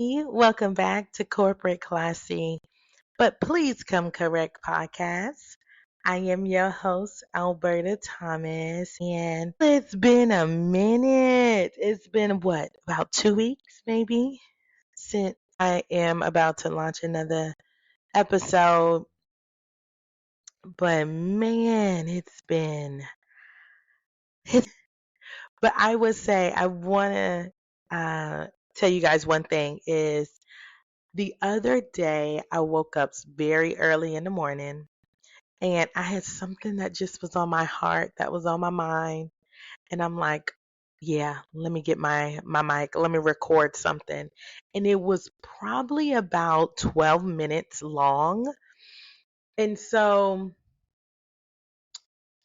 Welcome back to Corporate Classy, but please come correct podcast. I am your host, Alberta Thomas, and it's been a minute. It's been what, about 2 weeks maybe, since I am about to launch another episode. But man, it's been. But I would say I want to tell you guys one thing is the other day I woke up very early in the morning and I had something that just was on my heart, that was on my mind, and I'm like, yeah, let me get my mic, let me record something. And it was probably about 12 minutes long. And so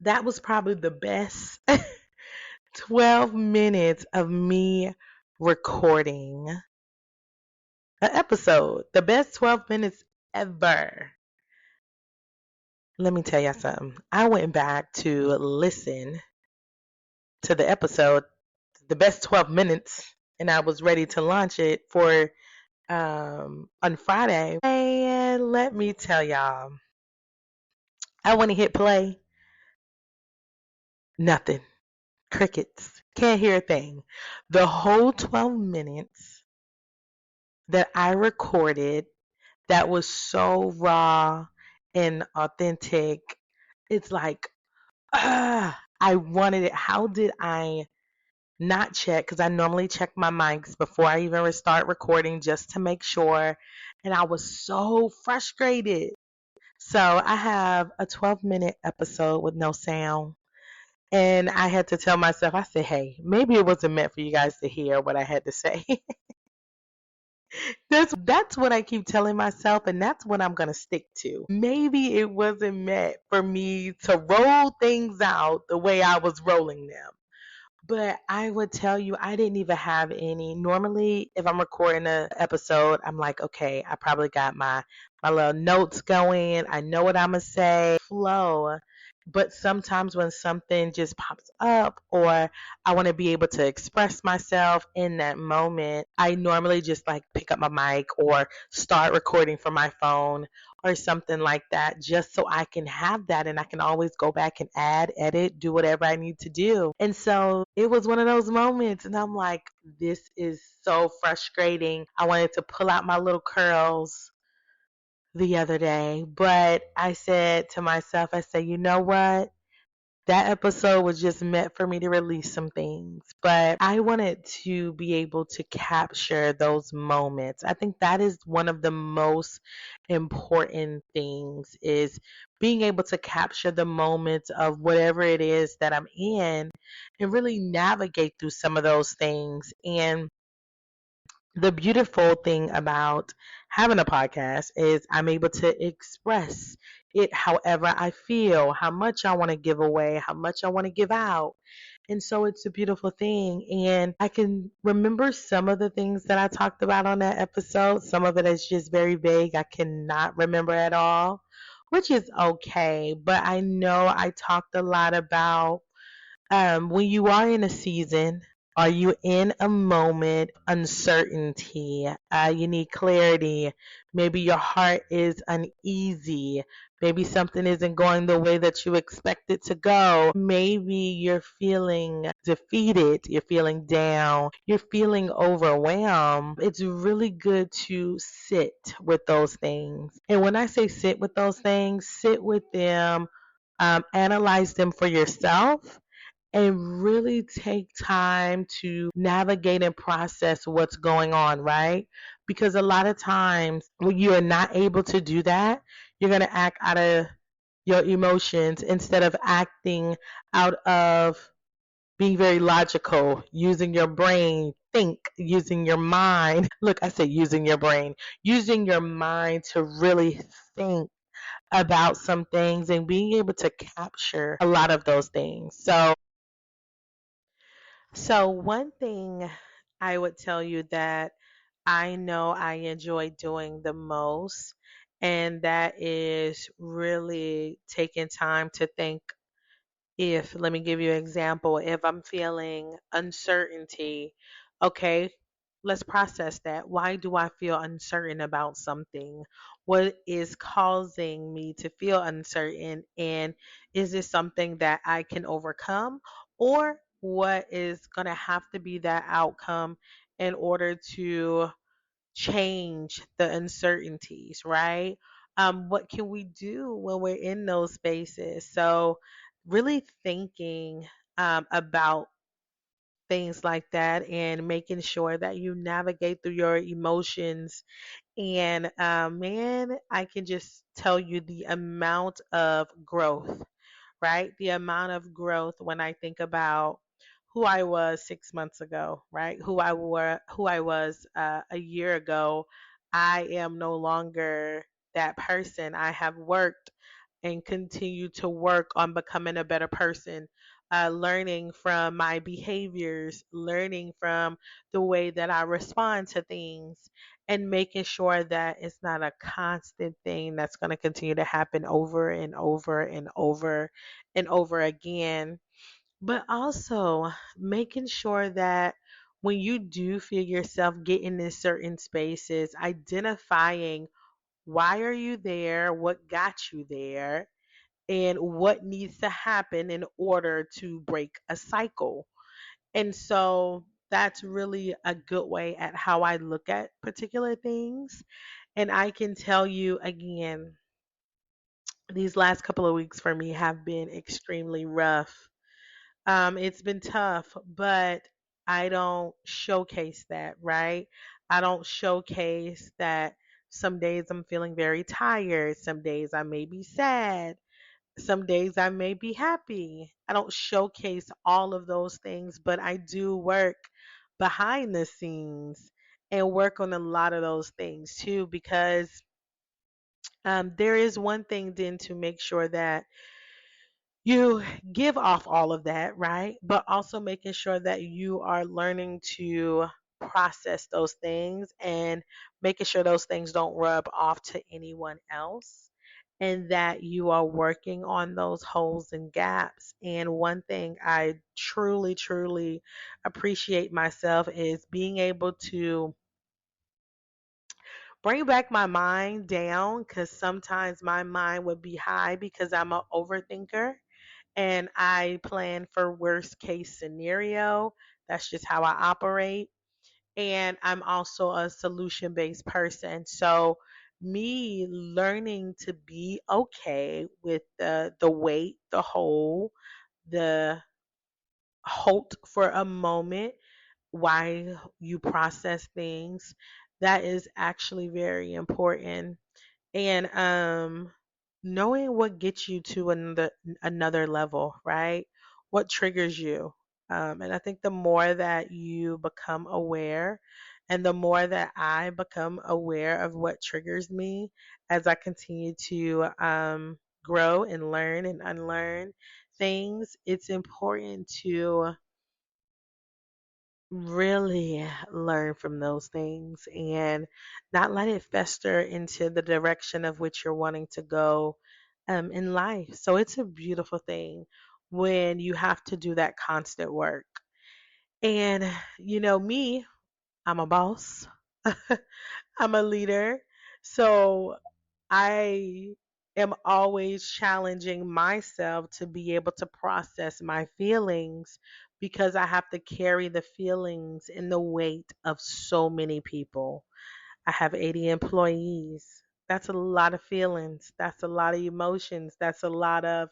that was probably the best 12 minutes of me recording an episode. The best 12 minutes ever. Let me tell you something. I went back to listen to the episode, the best 12 minutes, and I was ready to launch it for on Friday. And let me tell y'all, I want to hit play. Nothing. Crickets. Can't hear a thing. The whole 12 minutes that I recorded that was so raw and authentic. It's like, I wanted it. How did I not check? Because I normally check my mics before I even start recording just to make sure. And I was so frustrated. So I have a 12-minute episode with no sound. And I had to tell myself, I said, hey, maybe it wasn't meant for you guys to hear what I had to say. That's what I keep telling myself, and that's what I'm gonna stick to. Maybe it wasn't meant for me to roll things out the way I was rolling them. But I would tell you, I didn't even have any. Normally, if I'm recording an episode, I'm like, okay, I probably got my little notes going. I know what I'm gonna say, flow. But sometimes when something just pops up, or I want to be able to express myself in that moment, I normally just like pick up my mic or start recording from my phone or something like that, just so I can have that and I can always go back and add, edit, do whatever I need to do. And so it was one of those moments, and I'm like, this is so frustrating. I wanted to pull out my little curls the other day, but I said to myself, I said, you know what? That episode was just meant for me to release some things, but I wanted to be able to capture those moments. I think that is one of the most important things is being able to capture the moments of whatever it is that I'm in and really navigate through some of those things. And the beautiful thing about having a podcast is I'm able to express it however I feel, how much I want to give away, how much I want to give out. And so it's a beautiful thing. And I can remember some of the things that I talked about on that episode. Some of it is just very vague. I cannot remember at all, which is okay. But I know I talked a lot about when you are in a season, are you in a moment uncertainty? You need clarity. Maybe your heart is uneasy. Maybe something isn't going the way that you expect it to go. Maybe you're feeling defeated. You're feeling down. You're feeling overwhelmed. It's really good to sit with those things. And when I say sit with those things, sit with them, analyze them for yourself and really take time to navigate and process what's going on, right? Because a lot of times when you are not able to do that, you're going to act out of your emotions instead of acting out of being very logical, using your brain, think, using your mind. Look, I said using your brain, using your mind to really think about some things and being able to capture a lot of those things. So one thing I would tell you that I know I enjoy doing the most, and that is really taking time to think. If, let me give you an example, if I'm feeling uncertainty, okay, let's process that. Why do I feel uncertain about something? What is causing me to feel uncertain? And is this something that I can overcome? Or what is going to have to be that outcome in order to change the uncertainties, right? What can we do when we're in those spaces? So, really thinking about things like that and making sure that you navigate through your emotions. And man, I can just tell you the amount of growth, right? The amount of growth when I think about who I was 6 months ago, right? Who I was a year ago. I am no longer that person. I have worked and continue to work on becoming a better person, learning from my behaviors, learning from the way that I respond to things, and making sure that it's not a constant thing that's going to continue to happen over and over and over and over again. But also making sure that when you do feel yourself getting in certain spaces, identifying why are you there, what got you there, and what needs to happen in order to break a cycle. And so that's really a good way at how I look at particular things. And I can tell you again, these last couple of weeks for me have been extremely rough. It's been tough, but I don't showcase that, right? I don't showcase that some days I'm feeling very tired, some days I may be sad, some days I may be happy. I don't showcase all of those things, but I do work behind the scenes and work on a lot of those things too, because there is one thing then to make sure that you give off all of that, right? But also making sure that you are learning to process those things and making sure those things don't rub off to anyone else, and that you are working on those holes and gaps. And one thing I truly, truly appreciate myself is being able to bring back my mind down, because sometimes my mind would be high because I'm an overthinker and I plan for worst case scenario. That's just how I operate. And I'm also a solution based person. So me learning to be okay with the weight, the hole, the halt for a moment why you process things, that is actually very important. And knowing what gets you to another level, right? What triggers you? And I think the more that you become aware, and the more that I become aware of what triggers me as I continue to grow and learn and unlearn things, it's important to really learn from those things and not let it fester into the direction of which you're wanting to go in life. So it's a beautiful thing when you have to do that constant work. And me, I'm a boss. I'm a leader. So I am always challenging myself to be able to process my feelings, because I have to carry the feelings and the weight of so many people. I have 80 employees. That's a lot of feelings. That's a lot of emotions. That's a lot of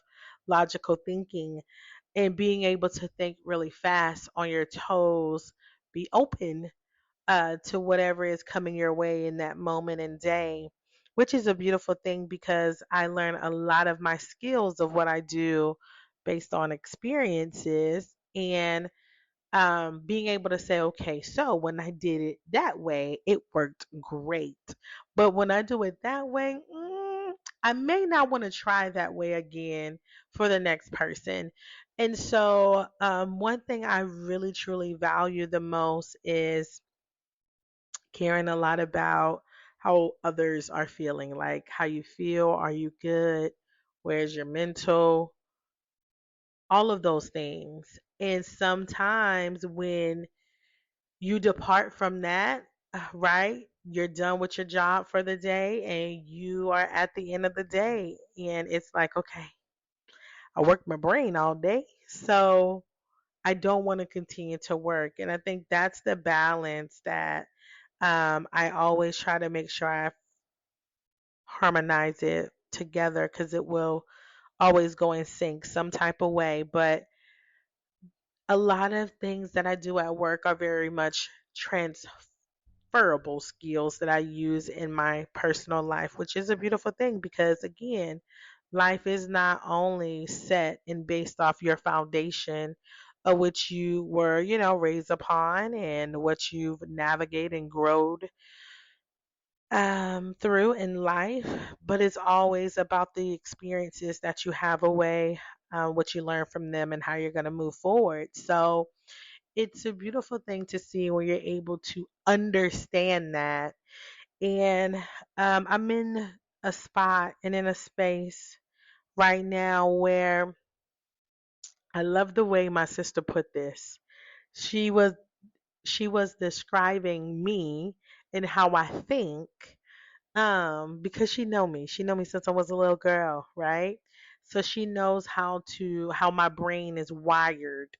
logical thinking, and being able to think really fast on your toes, be open to whatever is coming your way in that moment and day, which is a beautiful thing because I learn a lot of my skills of what I do based on experiences, and being able to say, okay, so when I did it that way, it worked great. But when I do it that way, I may not want to try that way again for the next person. And so, one thing I really truly value the most is caring a lot about how others are feeling, like how you feel, are you good, where's your mental, all of those things. And sometimes when you depart from that, right? You're done with your job for the day and you are at the end of the day. And it's like, okay, I worked my brain all day. So I don't want to continue to work. And I think that's the balance that I always try to make sure I harmonize it together because it will always go in sync some type of way. But a lot of things that I do at work are very much transferable skills that I use in my personal life, which is a beautiful thing because, again, life is not only set and based off your foundation of which you were, raised upon and what you've navigated and grown through in life, but it's always about the experiences that you have away, what you learn from them, and how you're going to move forward. So it's a beautiful thing to see when you're able to understand that. And I'm in a spot and in a space right now where I love the way my sister put this. She was she was describing me and how I think. Because she know me. She know me since I was a little girl, right? So she knows how my brain is wired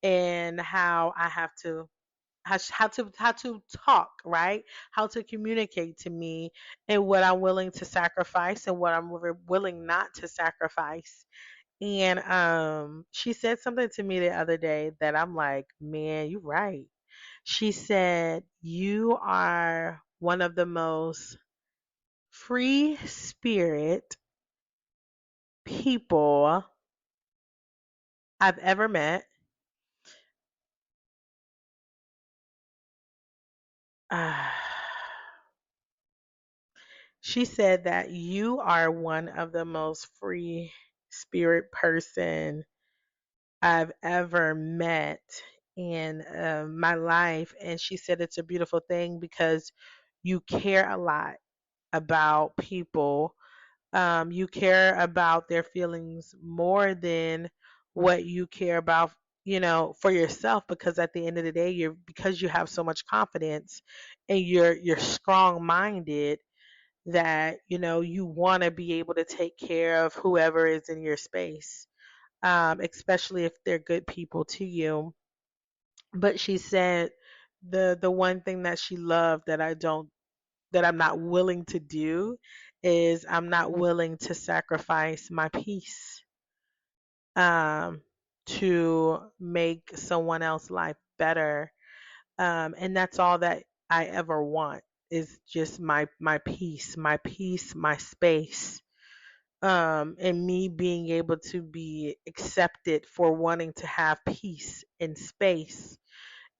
and how I have to how to talk, right? How to communicate to me and what I'm willing to sacrifice and what I'm willing not to sacrifice. And she said something to me the other day that I'm like, man, you're right. She said, you are one of the most free spirit people I've ever met. Uh, she said that you are one of the most free spirit person I've ever met in my life. And she said it's a beautiful thing because you care a lot about people. You care about their feelings more than what you care about, for yourself. Because at the end of the day, because you have so much confidence and you're strong minded that you want to be able to take care of whoever is in your space, especially if they're good people to you. But she said the one thing that she loved that I'm not willing to do is I'm not willing to sacrifice my peace um, to make someone else's life better. And that's all that I ever want is just my peace, my space. And me being able to be accepted for wanting to have peace and space.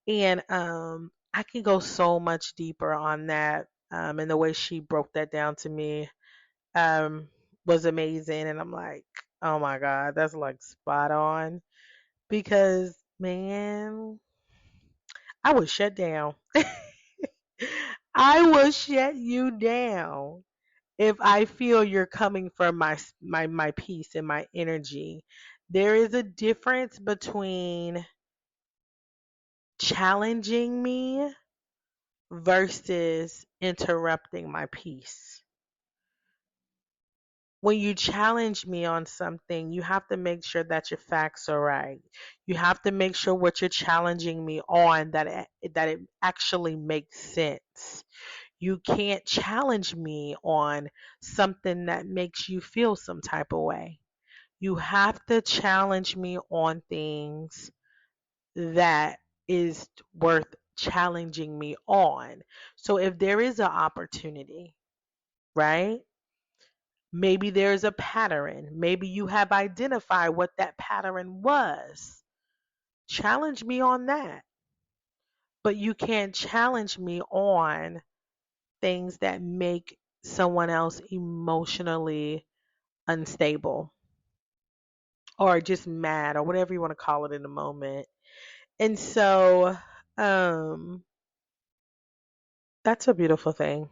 And I can go so much deeper on that. And the way she broke that down to me um, was amazing. And I'm like, oh my God, that's like spot on. Because, man, I would shut down. I will shut you down if I feel you're coming from my peace and my energy. There is a difference between challenging me versus interrupting my peace. When you challenge me on something, you have to make sure that your facts are right. You have to make sure what you're challenging me on that it actually makes sense. You can't challenge me on something that makes you feel some type of way. You have to challenge me on things that is worth challenging me on. So if there is an opportunity, right? Maybe there's a pattern. Maybe you have identified what that pattern was. Challenge me on that. But you can't challenge me on things that make someone else emotionally unstable or just mad or whatever you want to call it in the moment. And so um that's a beautiful thing.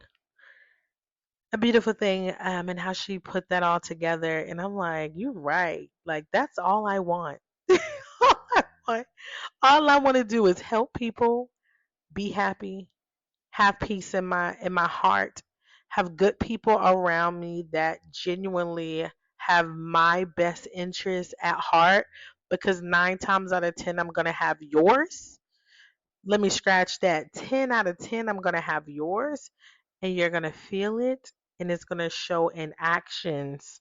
A beautiful thing, and how she put that all together. And I'm like, you're right. Like that's all I want. all I want. All I want to do is help people, be happy, have peace in my heart, have good people around me that genuinely have my best interest at heart, because 9 times out of 10 I'm going to have yours. Let me scratch that. 10 out of 10 I'm going to have yours, and you're going to feel it, and it's going to show in actions,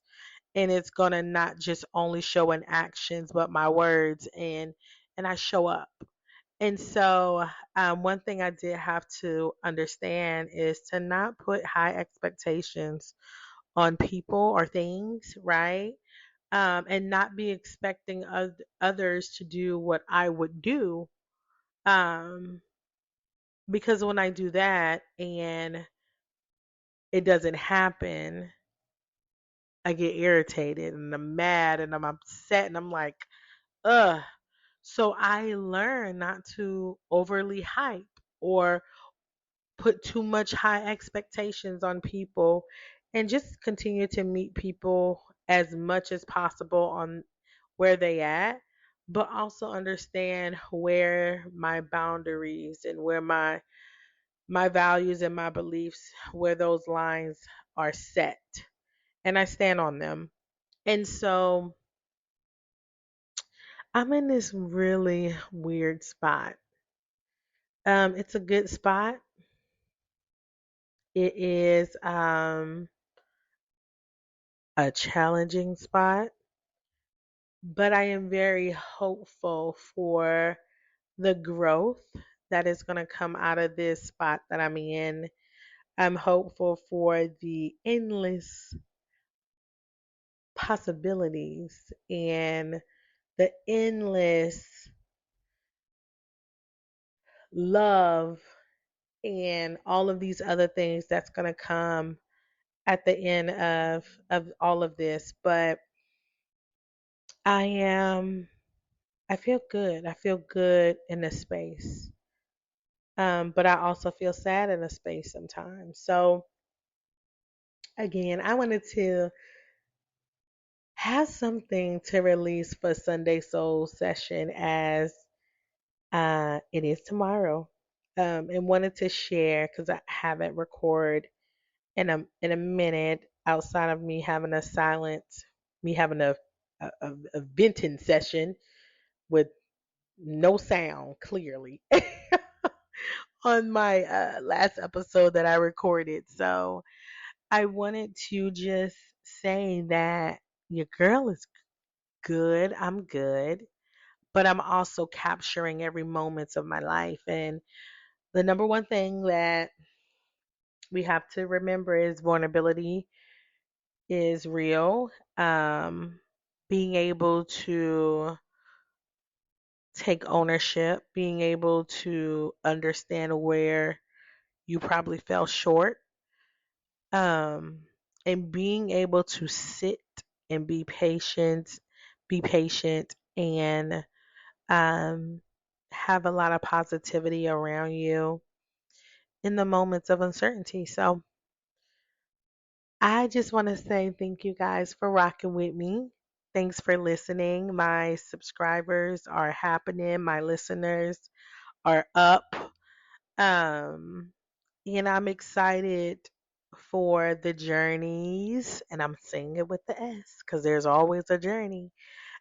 and it's going to not just only show in actions but my words, and I show up. And so, one thing I did have to understand is to not put high expectations on people or things, right? And not be expecting others to do what I would do. Um, because when I do that and it doesn't happen, I get irritated and I'm mad and I'm upset and I'm like, ugh. So I learn not to overly hype or put too much high expectations on people, and just continue to meet people as much as possible on where they at, but also understand where my boundaries and where my values and my beliefs, where those lines are set, and I stand on them. And so I'm in this really weird spot. It's a good spot. It is a challenging spot, but I am very hopeful for the growth that is going to come out of this spot that I'm in. I'm hopeful for the endless possibilities and the endless love and all of these other things that's going to come at the end of all of this. But I am I feel good. I feel good in this space. But I also feel sad in a space sometimes. So again, I wanted to have something to release for Sunday Soul session as it is tomorrow. And wanted to share because I haven't recorded in a minute outside of me having a silent, me having a venting session with no sound clearly on my last episode that I recorded. So I wanted to just say that your girl is good. I'm good. But I'm also capturing every moment of my life. And the number one thing that we have to remember is vulnerability is real. Being able to take ownership, being able to understand where you probably fell short, um, and being able to sit and be patient, and um, have a lot of positivity around you in the moments of uncertainty. So I just want to say thank you guys for rocking with me. Thanks for listening. My subscribers are happening. My listeners are up. Um, and I'm excited for the journeys, and I'm saying it with the S because there's always a journey.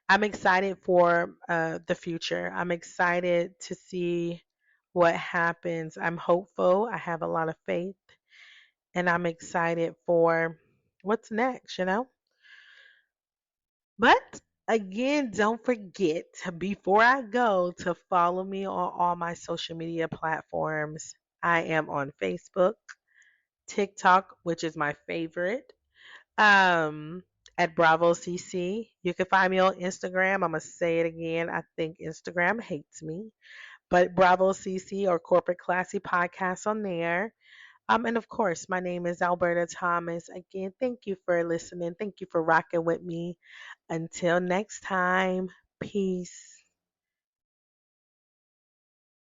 I'm excited for the future. I'm excited to see what happens. I'm hopeful. I have a lot of faith, and I'm excited for what's next, you know? But again, don't forget before I go to follow me on all my social media platforms. I am on Facebook, TikTok, which is my favorite, um, at Bravo CC. You can find me on Instagram. I'm going to say it again. I think Instagram hates me, but Bravo CC or Corporate Classy Podcast on there. And of course, my name is Alberta Thomas. Again, thank you for listening. Thank you for rocking with me. Until next time, peace.